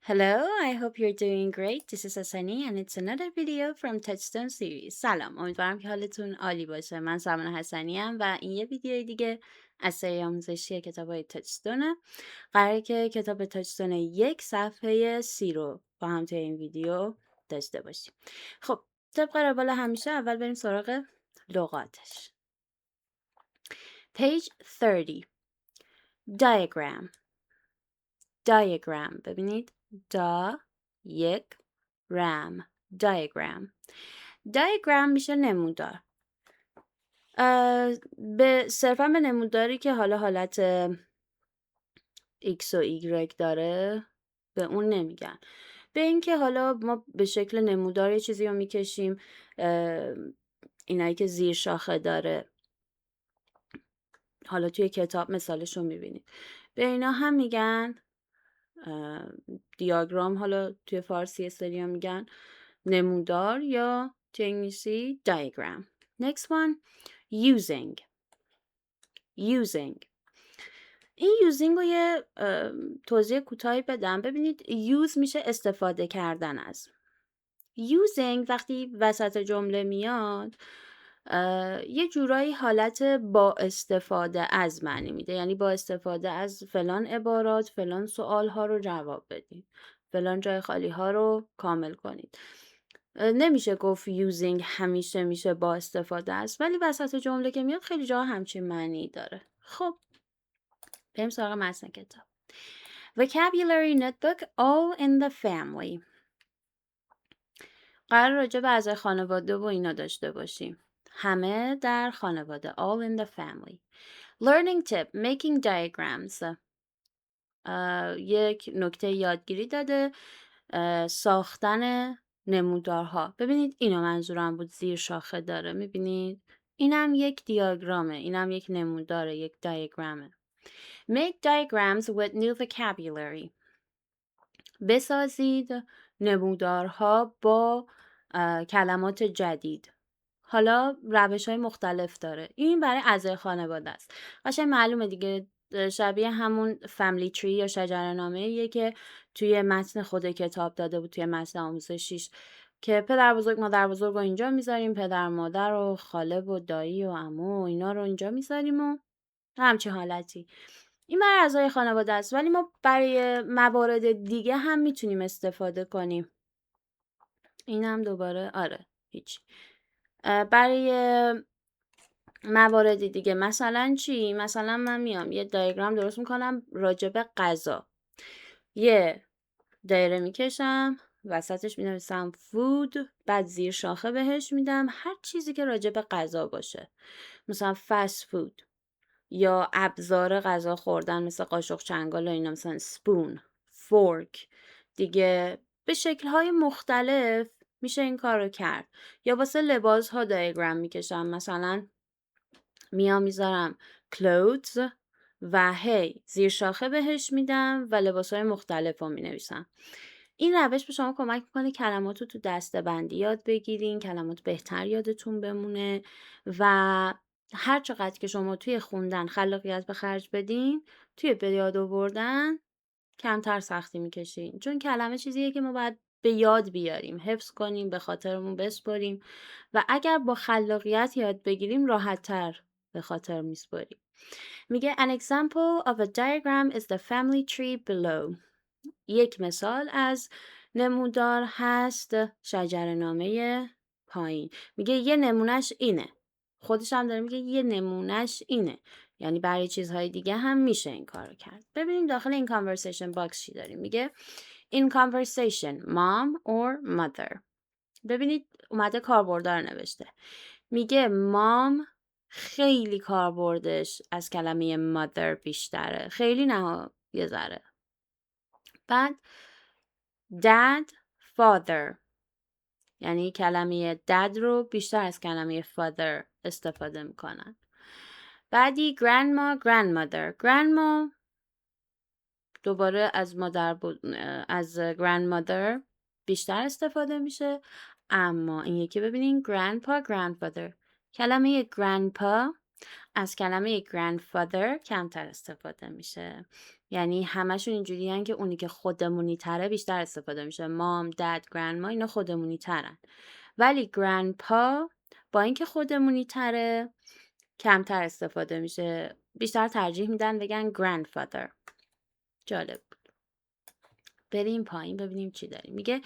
Hello, I hope you're doing great. This is Asani and it's another video from Touchstone series. سلام، امیدوارم که حالتون عالی باشه. من سمنه حسنی ام و این یه ویدیو دیگه از سری آموزشی کتابای تاچستونه. قراره که کتاب تاچستون 1 صفحه 30 رو با هم توی این ویدیو داشته باشیم. خب، طبق روال همیشه اول بریم سراغ لغاتش. Page 30. Diagram. Diagram. ببینید یک رم diagram میشه نمودار. به صرفا به نموداری که حالا حالت x و y داره به اون نمیگن، به اینکه حالا ما به شکل نمودار یه چیزی رو میکشیم، اینایی که زیر شاخه داره، حالا توی کتاب مثالش رو میبینید، به اینا هم میگن دیاگرام. حالا توی فارسی استریا میگن نمودار یا توی انگلیسی diagram. Next one, using. این using رو یه توضیح کوتاهی بدم. ببینید use میشه استفاده کردن از. using وقتی وسط جمله میاد یه جورایی حالت با استفاده از معنی میده، یعنی با استفاده از فلان عبارات فلان سوال ها رو جواب بدید، فلان جای خالی ها رو کامل کنید. نمیشه گفت using همیشه میشه با استفاده است، ولی وسط جمله که میاد خیلی جا همچین معنی داره. خب بریم سراغ متن کتاب. Vocabulary notebook all in the family. قرار راجع به اعضای خانواده و اینا داشته باشیم. همه در خانواده. All in the family. Learning tip. Making diagrams. یک نکته یادگیری داده. ساختن نمودارها. ببینید اینو منظورم بود، زیر شاخه داره. میبینید اینم یک دیاگرامه، اینم یک نموداره، یک دیاگرامه. Make diagrams with new vocabulary. بسازید نمودارها با کلمات جدید. حالا روش‌های مختلف داره. این برای اعضای خانواده است. قشنگ معلومه دیگه، شبیه همون فامیلی تری یا شجره‌نامه‌ایه که توی متن خود کتاب داده بود، توی متن آموزشیش، که پدر بزرگ مادر بزرگ رو اینجا میذاریم، پدر مادر و خاله و دایی و عمو و اینا رو اینجا میذاریم و همچین حالتی. این برای اعضای خانواده است، ولی ما برای موارد دیگه هم میتونیم استفاده کنیم. اینم دوباره هیچ. برای موارد دیگه مثلا چی؟ مثلا من میام یه دیاگرام درست میکنم راجع به غذا. یه دایره میکشم، وسطش مینویسم فود، بعد زیر شاخه بهش میدم هر چیزی که راجع به غذا باشه، مثلا فست فود یا ابزار غذا خوردن مثل قاشق چنگال و اینا، مثلا سپون، فورک، دیگه به شکل‌های مختلف میشه این کار رو کرد. یا واسه لباس ها دیاگرام میکشم، مثلا میام میذارم clothes و هی زیر شاخه بهش میدم و لباس های مختلف رو مینویسم. این روش به شما کمک میکنه کلمات رو تو دسته بندی یاد بگیرین، کلمات بهتر یادتون بمونه و هر چقدر که شما توی خوندن خلاقیت به خرج بدین، توی به یاد آوردن کمتر سختی میکشین، چون کلمه چیزیه که ما باید به یاد بیاریم، حفظ کنیم، به خاطرمون بسپاریم و اگر با خلاقیت یاد بگیریم راحت‌تر به خاطر میسپاریم. میگه an example of a diagram is the family tree below. یک مثال از نمودار هست شجره‌نامه پایین. میگه یه نمونهش اینه. خودش هم داره میگه یه نمونهش اینه. یعنی برای چیزهای دیگه هم میشه این کارو کرد. ببینیم داخل این conversation box چی داریم. میگه in conversation mom or mother. ببینید اومده کاربردار نوشته. میگه مام خیلی کاربردش از کلمه mother بیشتره. خیلی نه، یه ذره. بعد dad father، یعنی کلمه dad رو بیشتر از کلمه father استفاده میکنن. بعدی grandma grandmother. grandma دوباره از مادر از grandmother بیشتر استفاده میشه، اما این یکی ببینین grandpa grandfather. کلمه grandpa از کلمه grandfather کمتر استفاده میشه. یعنی همشون اینجوری هن که اونی که خودمونی تره بیشتر استفاده میشه. مام، دد، گرندما اینا خودمونی ترن. ولی گرندپا با اینکه خودمونی تره کمتر استفاده میشه. بیشتر ترجیح میدن بگن grandfather. جالب. بریم پایین ببینیم چی داریم. میگه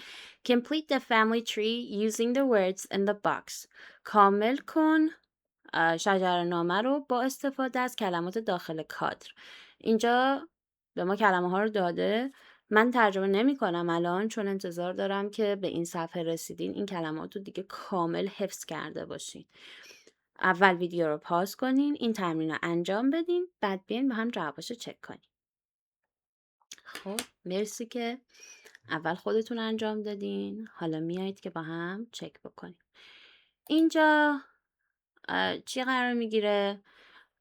complete the family tree using the words in the box. کامل کن شجره‌نامه رو با استفاده از کلمات داخل کادر. اینجا به ما کلمه ها رو داده. من ترجمه نمی کنم الان چون انتظار دارم که به این صفحه رسیدین این کلمات رو دیگه کامل حفظ کرده باشین. اول ویدیو رو پاس کنین، این تمرین رو انجام بدین، بعد بیاین با هم جواباشو چک کنین. خب مرسی که اول خودتون انجام دادین، حالا میایید که با هم چک بکنیم. اینجا چی قرار میگیره؟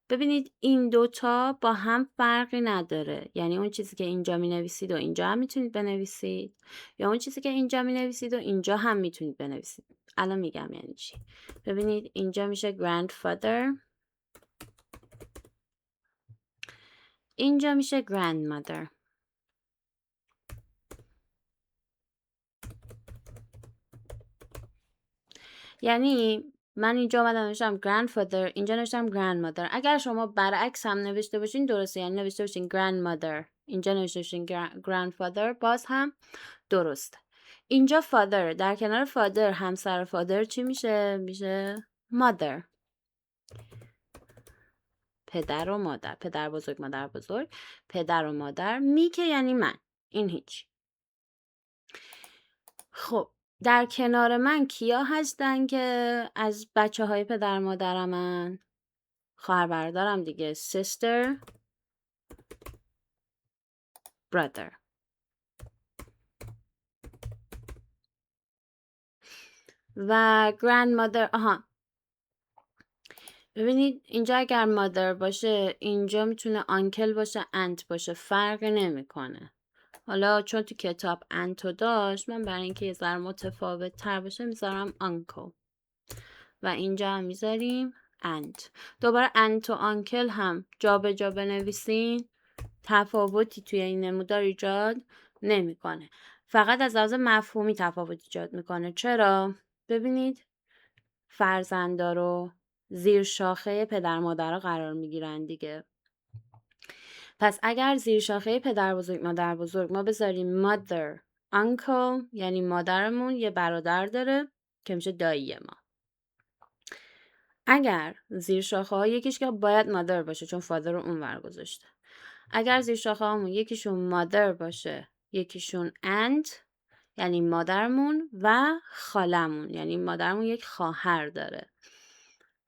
ببینید این دوتا با هم فرقی نداره. یعنی اون چیزی که اینجا می نویسید و اینجا هم میتونید بنویسید، یا اون چیزی که اینجا می نویسید و اینجا هم میتونید بنویسید. الان میگم یعنی چی. ببینید اینجا میشه grandfather، اینجا میشه grandmother. یعنی من اینجا اومدم نوشتم grandfather، اینجا نوشتم grandmother. اگر شما برعکس هم نوشته باشین درسته، یعنی نوشته باشین grandmother اینجا نوشته باشین grandfather باز هم درسته. اینجا father، در کنار father همسر father چی میشه؟ میشه mother. پدر و مادر، پدر بزرگ مادر بزرگ، پدر و مادر. می که یعنی من، این هیچ. خب در کنار من کیا هستن که از بچه های پدر مادرمن؟ خواهر برادرم دیگه، sister brother. و grandmother. ببینید اینجا اگر mother باشه اینجا میتونه uncle باشه aunt باشه، فرق نمیکنه. حالا چون تو کتاب انتو داشت من برای اینکه یه ذره متفاوت تر باشه میذارم uncle و اینجا هم میذاریم انت. دوباره انت و آنکل هم جا به جا بنویسین تفاوتی توی این نمودار ایجاد نمیکنه، فقط از لحاظ مفهومی تفاوت ایجاد میکنه. چرا؟ ببینید فرزندا رو زیر شاخه پدر مادر قرار میگیرن دیگه. پس اگر زیر شاخه پدر بزرگ مادر بزرگ ما بذاریم mother uncle، یعنی مادرمون یه برادر داره که میشه دایی ما. اگر زیر شاخه ها یکیش که باید مادر باشه چون فادر رو اونور گذاشته. اگر زیر شاخه هامون یکیشون مادر باشه یکیشون انت یعنی مادرمون و خالمون یعنی مادرمون یک خواهر داره.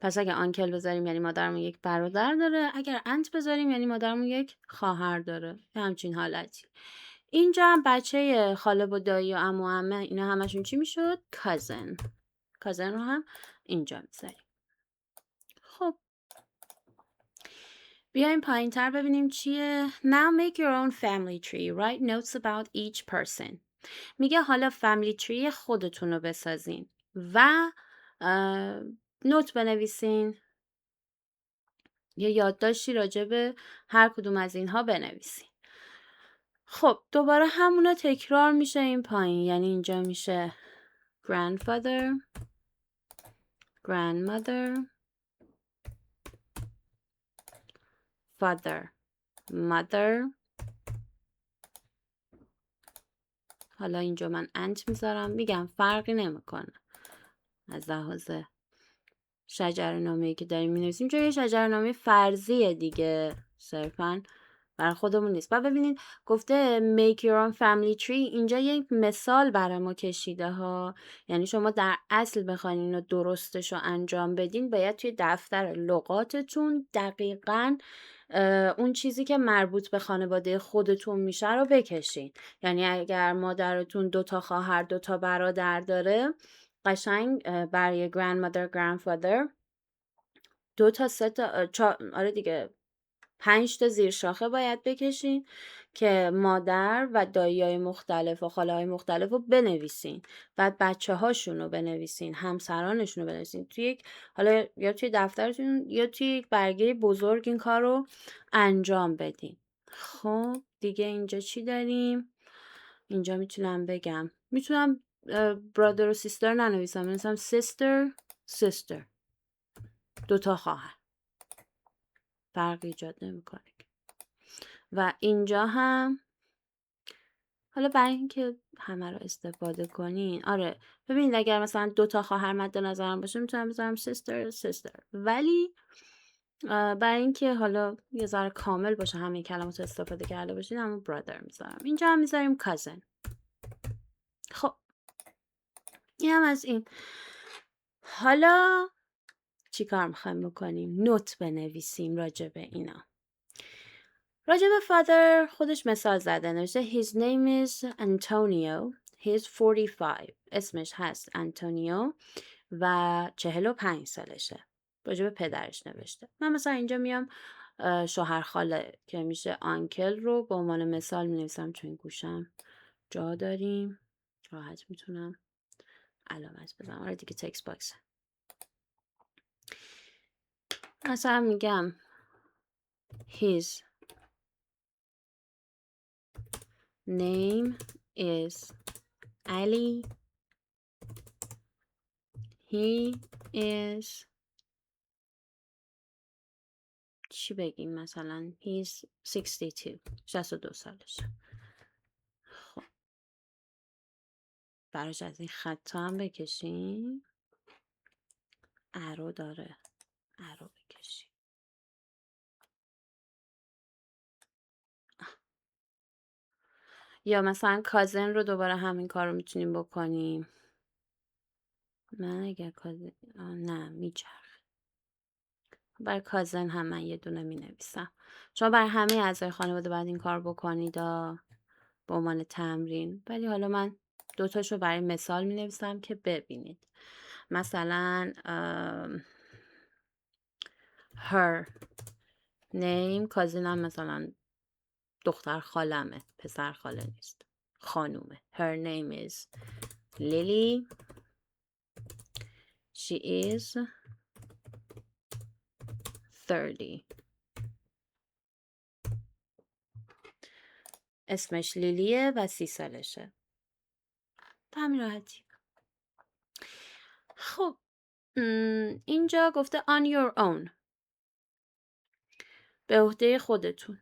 پس اگر آنکل بذاریم یعنی مادرمون یک برادر داره، اگر انت بذاریم یعنی مادرمون یک خواهر داره. همچین حالتی. اینجا هم بچه خاله و دایی و عمو و عمه اینا همشون چی میشد؟ کازن رو هم اینجا میذاریم. خب بیایم پایین تر ببینیم چیه. Now make your own family tree. Write notes about each person. میگه حالا family tree خودتون رو بسازین و نوت بنویسین. یه یادداشتی راجع به هر کدوم از اینها بنویسین. خب دوباره همونا تکرار میشه این پایین، یعنی اینجا میشه grandfather، grandmother، father، mother. حالا اینجا من انت میذارم، میگم فرقی نمیکنه از لحاظ شجره‌نامه‌ای که داریم مینویسیم، چون یه شجره‌نامه فرضیه دیگه، صرفاً برای خودمون نیست. بعد ببینید گفته make your own family tree، اینجا یک مثال برای ما کشیده ها. یعنی شما در اصل بخواین اینو درستش رو انجام بدین باید توی دفتر لغاتتون دقیقاً اون چیزی که مربوط به خانواده خودتون میشه رو بکشین. یعنی اگر مادرتون 2 تا خواهر 2 تا برادر داره، قشنگ برای grandmother grandfather 2 تا 3 تا آره دیگه 5 تا زیر شاخه باید بکشین که مادر و دایی‌های مختلف و خاله‌های مختلف رو بنویسین. بعد بچه هاشون رو بنویسین، همسرانشون رو بنویسین توی یک، حالا یا توی دفترتون یا توی یک برگه بزرگ این کار رو انجام بدین. خب دیگه اینجا چی داریم؟ اینجا میتونم بگم، میتونم برادر و سیستر ننویسم، بنویسم سیستر، دوتا خواهر، فرق ایجاد نمیکنه. و اینجا هم حالا برای اینکه همه رو استفاده کنین، آره ببینید اگر مثلا دوتا خواهر مد نظرم باشه میتونم بذارم سیستر، ولی برای اینکه حالا یه ذره کامل باشه همه کلمات رو استفاده کرده باشید همون برادر میذارم. اینجا هم میذاریم کازن. خب این هم از این. حالا چی کار میخوایم بکنیم؟ نوت بنویسیم راجع به اینا. راجع به فادر خودش مثال زده، نوشته his name is Antonio, he's 45. اسمش هست انتونیو و 45 سالشه. راجع به پدرش نوشته. من مثلا اینجا میام شوهر خاله که میشه آنکل رو به عنوان مثال مینویسم، چون گوشم جا داریم راحت میتونم علامت بزنم. آره دیگه تکست باکس. مثلا میگم his name is Ali. He is چی بگیم مثلا he's 62 سالشه. خب براش از این خطا هم بکشیم، ارو داره، ارو بکشیم. یا مثلا کازن رو دوباره همین کار رو میتونیم بکنیم. من اگر کازن نه میچرخ، برای کازن هم من یه دونه می نویسم. شما برای همه اعضای خانواده باید این کار بکنید به عنوان تمرین، ولی حالا من دوتاشو برای مثال می نویسم که ببینید. مثلا her name، کازینم مثلا دختر خالمه، پسر خاله نیست، خانومه. her name is Lily, she is 30. اسمش لیلیه و 30 سالشه. به همین راحتی. خب اینجا گفته on your own، به عهده خودتون.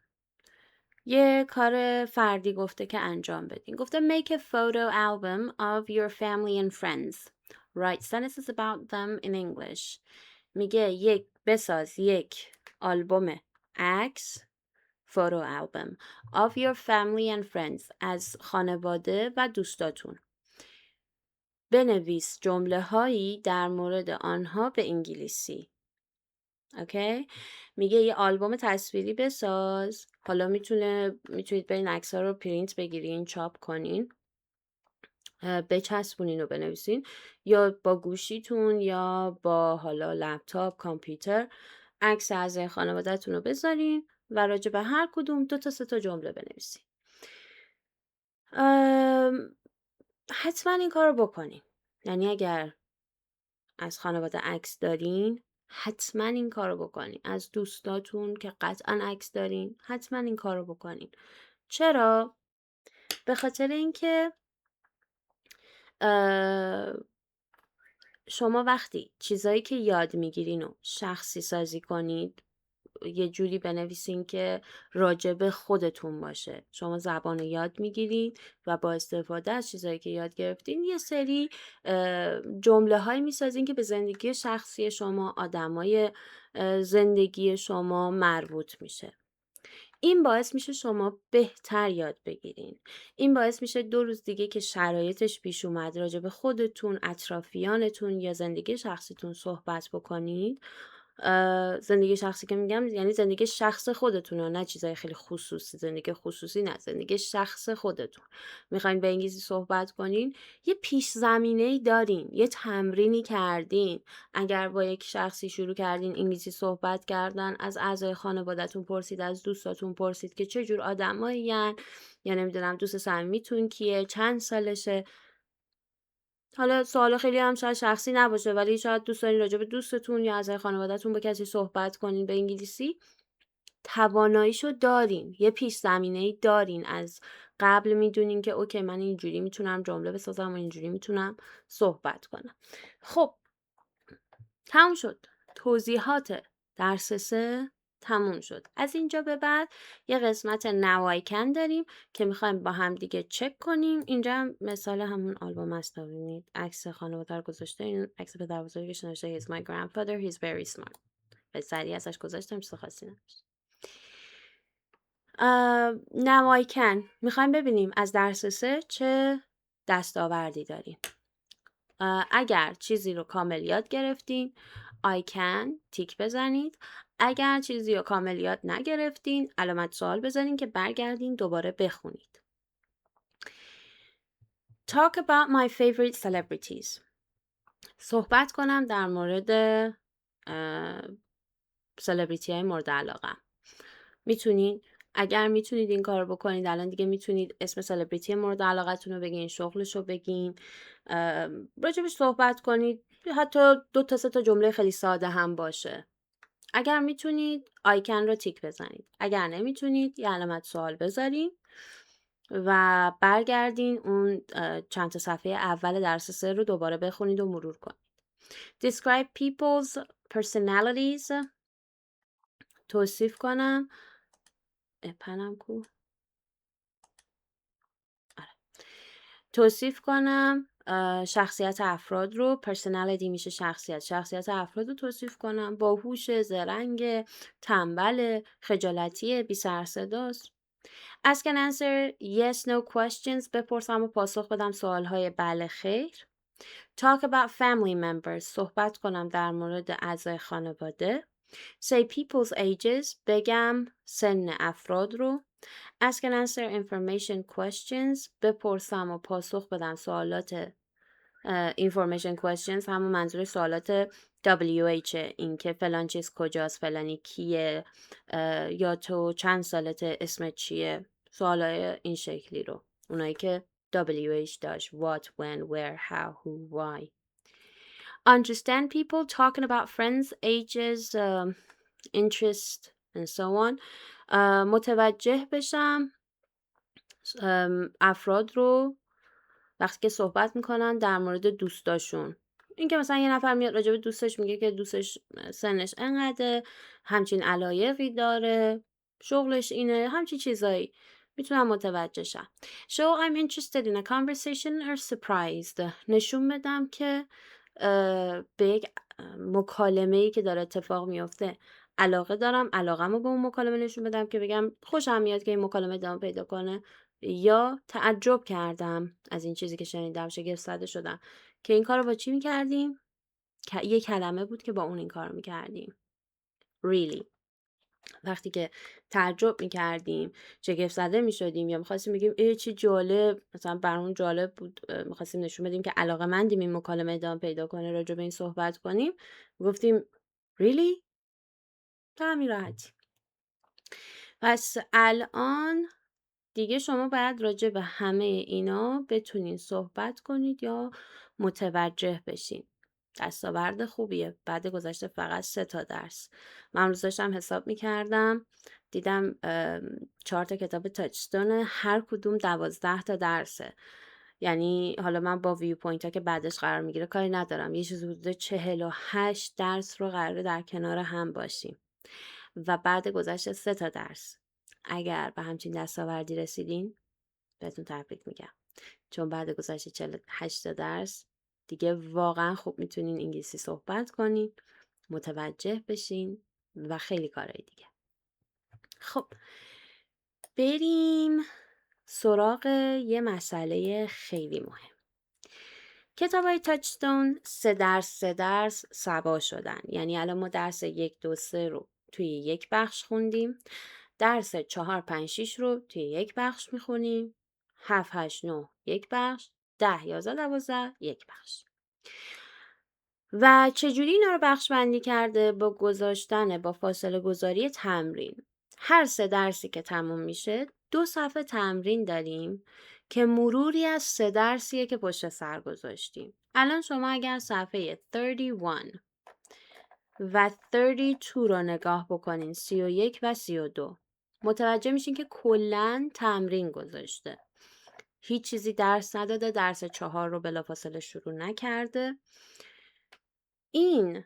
یه کار فردی گفته که انجام بدین. گفته make a photo album of your family and friends. Write sentences about them in English. میگه بساز یک آلبوم عکس، photo album of your family and friends، از خانواده و دوستاتون. بنویس جمله هایی در مورد آنها به انگلیسی. اوکی؟ میگه یه آلبوم تصویری بساز. حالا میتونید برین عکس‌ها رو پرینت بگیرین، چاپ کنین، بچسبونین و بنویسین، یا با گوشیتون یا با حالا لپتاپ، کامپیوتر عکس از خانواده‌تون رو بذارین و راجع به هر کدوم 2 تا 3 تا جمله بنویسین. حتما این کار رو بکنین. یعنی اگر از خانواده عکس دارین حتما این کارو بکنین. از دوستاتون که قطعا عکس دارین حتما این کارو بکنین. چرا؟ به خاطر اینکه شما وقتی چیزایی که یاد میگیرین و شخصی سازی کنید، یه جوری بنویسین که راجب خودتون باشه. شما زبان یاد میگیرین و با استفاده از چیزایی که یاد گرفتین یه سری جمله هایی میسازین که به زندگی شخصی شما، آدمای زندگی شما مربوط میشه. این باعث میشه شما بهتر یاد بگیرین. این باعث میشه 2 روز دیگه که شرایطش پیش اومد راجع به خودتون، اطرافیانتون یا زندگی شخصیتون صحبت بکنید. زندگی شخصی که میگم یعنی زندگی شخص خودتون، نه چیزای خیلی خصوصی. زندگی خصوصی نه، زندگی شخص خودتون. میخواین به انگلیسی صحبت کنین، یه پیش زمینه‌ای دارین، یه تمرینی کردین. اگر با یک شخصی شروع کردین انگلیسی صحبت کردن، از اعضای خانواده‌تون پرسید، از دوستاتون پرسید که چه جور آدمایین، یا نمیدونم دوست صمیمیتون کیه، چند سالشه. حالا سوال خیلی هم شاید شخصی نباشه، ولی شاید دوست دارین راجع به دوستتون یا اعضای خانواده‌تون با کسی صحبت کنین به انگلیسی. تواناییشو دارین، یه پیش زمینه‌ای دارین، از قبل میدونین که اوکی من اینجوری میتونم جمله بسازم و اینجوری میتونم صحبت کنم. خب تموم شد. توضیحات درس 3 تموم شد. از اینجا به بعد یه قسمت نوایکن داریم که میخوایم با هم دیگه چک کنیم. اینجا هم مثال همون آلبوم است، ببینید عکس خانواده رو گذاشته، این عکس پدر بزرگش نوشته he's my grandfather he's very smart. به سریع ازش گذاشتم، چیز خاصی نداشت. نوایکن میخوایم ببینیم از درس 3 چه دستاوردی داریم. اگر چیزی رو کامل یاد گرفتین I can تیک بزنید. اگر چیزی رو کامل یاد نگرفتین علامت سوال بزنین که برگردین دوباره بخونید. Talk about my favorite celebrities. صحبت کنم در مورد سلبریتی های مورد علاقه. میتونید، اگر میتونید این کار رو بکنید الان دیگه میتونید اسم سلبریتی مورد علاقتون رو بگین، شغلش رو بگین، راجبش صحبت کنید، حتی 2 تا 3 تا جمله خیلی ساده هم باشه. اگر میتونید آیکن رو تیک بزنید. اگر نمیتونید یه علامت سوال بذارین و برگردین اون چند تا صفحه اول درس 3 رو دوباره بخونید و مرور کنید. Describe people's personalities. توصیف کنم پنم کو توصیف کنم شخصیت افراد رو. personality میشه شخصیت افراد رو توصیف کنم. باهوش، زرنگ، تنبل، خجالتی، بی سر صداست. Ask and answer yes no questions. بپرسم و پاسخ بدم سوالهای بله خیر. Talk about family members. صحبت کنم در مورد اعضای خانواده. Say people's ages. بگم سن افراد رو. Ask and answer information questions. بپرسم و پاسخ بدم سوالات information questions. همون منظور سوالات WH، این که فلان چیز کجاست، فلانی کیه، یا تو چند سالته، اسمت چیه، سوالای این شکلی رو، اونایی که WH داشت. What, when, where, how, who, why. Understand people. Talking about friends, ages, interest and so on. متوجه بشم افراد رو وقتی که صحبت میکنن در مورد دوستاشون. این که مثلا یه نفر میاد راجع به دوستش میگه که دوستش سنش انقدره، همچین علایقی داره، شغلش اینه، همچین چیزایی، میتونم متوجه شم. Show I'm interested in a conversation or surprised. نشون بدم که به یک مکالمه‌ای که داره اتفاق میفته علاقه دارم، علاقه‌مو به اون مکالمه نشون بدم، که بگم خوشم میاد که این مکالمه ادامه پیدا کنه، یا تعجب کردم از این چیزی که شنیدم، شگفت زده شدم که این کارو با چی میکردیم؟ یه کلمه بود که با اون این کارو میکردیم. Really. وقتی که تعجب میکردیم، شگفت زده میشدیم، یا میخواستیم بگیم ای چی جالب، مثلا برامون جالب بود، میخواستیم نشون بدیم که علاقه‌مندیم این مکالمه ادامه پیدا کنه، راجع به این صحبت کنیم، گفتیم really؟ تا همین راحتی. پس الان دیگه شما باید راجع به همه اینا بتونین صحبت کنید یا متوجه بشین. دستاورد خوبیه بعد گذشته فقط 3 تا درس. من امروز داشتم حساب میکردم، دیدم 4 تا کتاب تاچستون، هر کدوم 12 تا درسه. یعنی حالا من با ویو پوینت ها که بعدش قرار میگیره کاری ندارم، یه چیز حدود 48 درس رو قراره در کنار هم باشیم و بعد گذشته 3 تا درس. اگر به همچین دستاوردی رسیدین بهتون تبریک میگم، چون بعد گذشته 48 تا درس دیگه واقعا خوب میتونین انگلیسی صحبت کنین، متوجه بشین و خیلی کارهای دیگه. خب بریم سراغ یه مسئله خیلی مهم. کتابای تاچستون 3 درس سبا شدن. یعنی الان ما درس 1 2 3 رو توی یک بخش خوندیم، درس 4 5 6 رو توی یک بخش میخونیم، 7 8 9 یک بخش، 10 11 12 یک بخش. و چجوری اینا رو بخش بندی کرده؟ با گذاشتن، با فاصله گذاری تمرین. هر 3 درسی که تموم میشه 2 صفحه تمرین داریم که مروری از 3 درسیه که پشت سر گذاشتیم. الان شما اگر صفحه 31 و 32 رو نگاه بکنین، 31 و 32. متوجه میشین که کلن تمرین گذاشته، هیچ چیزی درس نداده، درس 4 رو بلافاصله شروع نکرده. این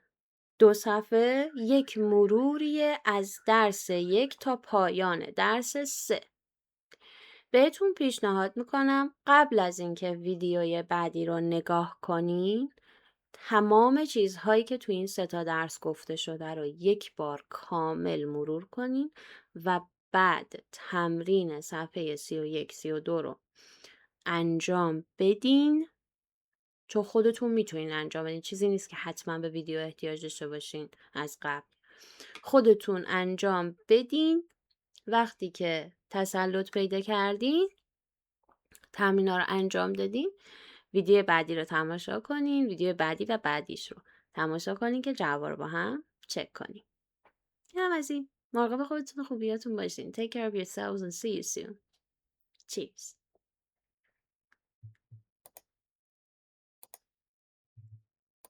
2 صفحه یک مروریه از درس 1 تا پایان درس 3. بهتون پیشنهاد میکنم قبل از اینکه ویدیوی بعدی رو نگاه کنین، تمام چیزهایی که تو این 3 تا درس گفته شده رو یک بار کامل مرور کنین و بعد تمرین صفحه 31 32 رو انجام بدین، چون خودتون میتونین انجام بدین، چیزی نیست که حتما به ویدیو احتیاج داشته باشین. از قبل خودتون انجام بدین. وقتی که تسلط پیدا کردین، تمرینا رو انجام دادین، ویدیو بعدی رو تماشا کنین، ویدیو بعدی و بعدیش رو تماشا کنین که جواب رو با هم چک کنین. این هم از این. مراقب خودتون و خوبیاتون باشین. Take care of yourselves and see you soon. Cheers.